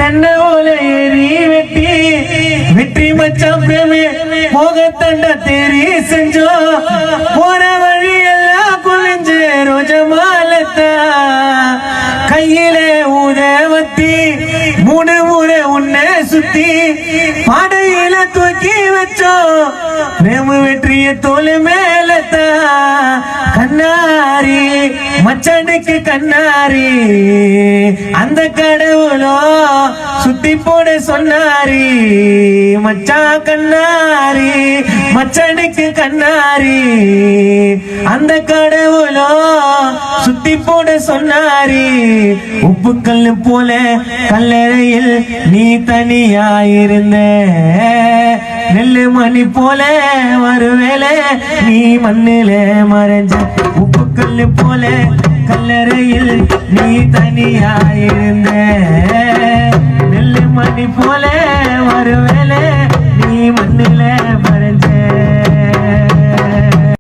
கண்ண ஓல ஏறி வெட்டி வெற்றி மச்சான் பிரமே மோகத்தண்ட தேரி செஞ்சோம் போற வழி எல்லாம் குளிஞ்சு ரோஜமாலத்தா கையில ஊதவத்தி மூணு முறை உன்னை சுத்தி பாடையில தூக்கி வச்சோம் பிரேம வெற்றிய தோல் மேலத்தா கண்ணாரி மச்சனுக்கு கண்ணாரி அந்த கடவுளோ சுத்தி போட சொன்னாரி மச்சா கண்ணாரி மச்சனுக்கு கண்ணாரி அந்த கடவுளோ சுத்தி போட சொன்னாரி உப்புக்கல் போல கல்லறையில் நீ தனியாயிருந்த நெல்லு மணி போல வருவேல நீ மண்ணில மறைஞ்ச உப்புக்கல் போல கல்லறையில் நீ தனியாயிருந்த நெல்லு மணி போல வருவேல நீ மண்ணில